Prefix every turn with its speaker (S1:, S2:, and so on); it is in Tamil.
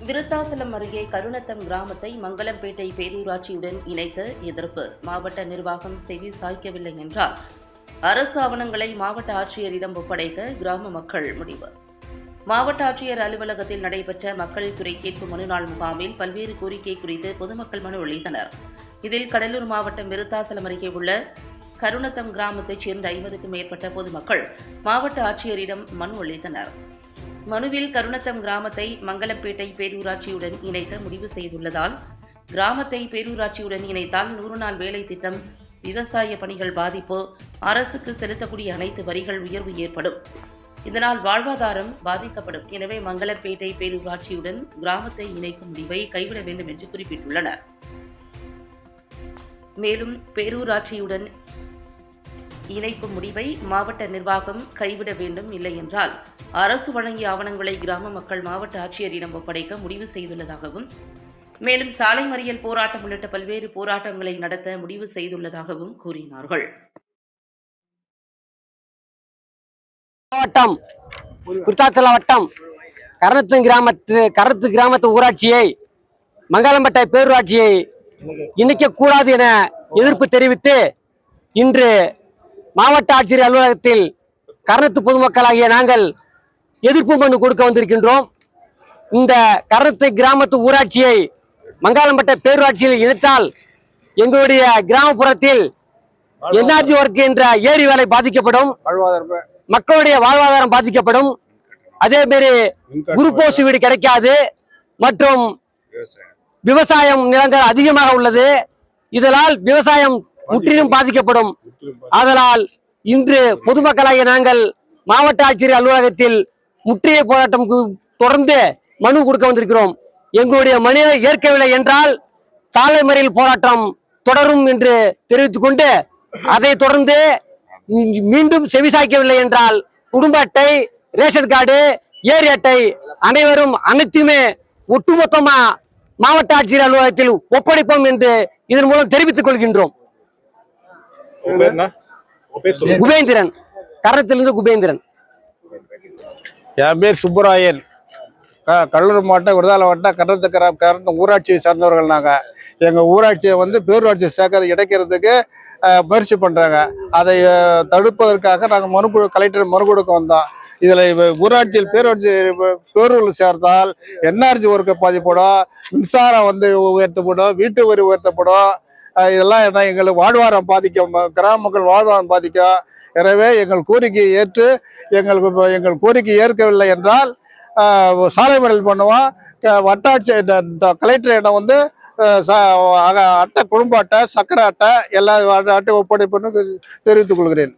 S1: விருத்தாசலம் அருகே கருணத்தம் கிராமத்தை மங்களம்பேட்டை பேரூராட்சியுடன் இணைக்க எதிர்ப்பு. மாவட்ட நிர்வாகம் செவி சாய்க்கவில்லை என்றால் அரசு ஆவணங்களை மாவட்ட ஆட்சியரிடம் ஒப்படைக்க கிராம மக்கள் முடிவு. மாவட்ட ஆட்சியர் அலுவலகத்தில் நடைபெற்ற மக்கள் குறை கேட்பு மனுநாள் முகாமில் பல்வேறு கோரிக்கை குறித்து பொதுமக்கள் மனு அளித்தனர். இதில் கடலூர் மாவட்டம் விருத்தாசலம் அருகே உள்ள கருணத்தம் கிராமத்தைச் சேர்ந்த 50க்கும் மேற்பட்ட பொதுமக்கள் மாவட்ட ஆட்சியரிடம் மனு அளித்தனர். மனுவில் கருணத்தம் கிராமத்தை மங்களம்பேட்டை பேரூராட்சியுடன் இணைக்க முடிவு செய்துள்ளதால் கிராமத்தை பேரூராட்சியுடன் இணைத்தால் 100 நாள் வேலை திட்டம், விவசாய பணிகள் பாதிப்பு, அரசுக்கு செலுத்தக்கூடிய அனைத்து வரிகள் உயர்வு ஏற்படும். இதனால் வாழ்வாதாரம் பாதிக்கப்படும். எனவே மங்களம்பேட்டை பேரூராட்சியுடன் கிராமத்தை இணைக்கும் முடிவை கைவிட வேண்டும் என்று குறிப்பிட்டுள்ளனர். மேலும் பேரூராட்சியுடன் இணைக்கும் முடிவை மாவட்ட நிர்வாகம் கைவிட வேண்டும், இல்லை என்றால் அரசு வழங்கிய ஆவணங்களை கிராம மக்கள் மாவட்ட ஆட்சியரிடம் ஒப்படைக்க முடிவு செய்துள்ளதாகவும், மேலும் சாலை மறியல் போராட்டம் உள்ளிட்ட பல்வேறு போராட்டங்களை நடத்த முடிவு செய்துள்ளதாகவும் கூறினார்கள்.
S2: மாவட்டம் விருத்தாசலம் வட்டம் கருத்து கிராமத்து ஊராட்சியை மங்களம்பேட்டை பேரூராட்சியை இணைக்கக்கூடாது என எதிர்ப்பு தெரிவித்து இன்று மாவட்ட ஆட்சியர் அலுவலகத்தில் கருணத்து பொதுமக்களாகிய நாங்கள் எதிர்ப்பு மனு கொடுக்க வந்திருக்கின்றோம். இந்த கருணத்து கிராமத்து ஊராட்சியை மங்களம்பேட்டை பேரூராட்சியில் இணைத்தால் எங்களுடைய கிராமப்புறத்தில் என்ஆர்ஜி ஒர்க் என்ற ஏரி வேலை பாதிக்கப்படும், மக்களுடைய வாழ்வாதாரம் பாதிக்கப்படும். அதே மாதிரி குருபோசு வீடு கிடைக்காது மற்றும் விவசாயம் நிலங்கள் அதிகமாக உள்ளது. இதனால் விவசாயம் முற்றிலும் பாதிக்கப்படும். அதனால் இன்று பொதுமக்களாகிய நாங்கள் மாவட்ட ஆட்சியர் அலுவலகத்தில் முற்றுகை போராட்டம் தொடர்ந்து மனு கொடுக்க வந்திருக்கிறோம். எங்களுடைய மனுவை ஏற்கவில்லை என்றால் சாலை மறியல் போராட்டம் தொடரும் என்று தெரிவித்துக் கொண்டு, அதை தொடர்ந்து மீண்டும் செவிசாய்க்கவில்லை என்றால் குடும்ப அட்டை, ரேஷன் கார்டு, ஏரி அட்டை அனைத்துமே ஒட்டுமொத்தமா மாவட்ட ஆட்சியர் அலுவலகத்தில் ஒப்படைப்போம் என்று இதன் மூலம் தெரிவித்துக் கொள்கின்றோம். குபேந்திரன், கரத்திலிருந்து குபேந்திரன்.
S3: என் பேர் சுப்பராயன். கடலூர் மாவட்டம் விருதாசலம் வட்டம் கருணத்து ஊராட்சியை சார்ந்தவர்கள். நாங்கள் எங்கள் ஊராட்சியை பேரூராட்சி சேர்க்கறது இடைக்கிறதுக்கு முயற்சி பண்ணுறாங்க. அதை தடுப்பதற்காக நாங்கள் கலெக்டர் மனு கொடுக்க வந்தோம். இதில் ஊராட்சியில் பேரூரில் சேர்த்தால் என்ஆர்ஜி ஒர்க்கு பாதிப்படும், மின்சாரம் உயர்த்தப்படும், வீட்டு வரி உயர்த்தப்படும். இதெல்லாம் என்ன எங்களுக்கு வாழ்வாதாரம் பாதிக்கும், கிராம மக்கள் வாழ்வாதாரம் பாதிக்கும். எனவே எங்கள் கோரிக்கையை ஏற்று எங்கள் கோரிக்கை ஏற்கவில்லை என்றால் சாலை மறியல் பண்ணுவோம். வட்டாட்சி கலெக்டர் இடம் அட்டை, குடும்ப அட்டை, சக்கரை அட்டை எல்லா அட்டை ஒப்படைப்புன்னு தெரிவித்துக் கொள்கிறேன்.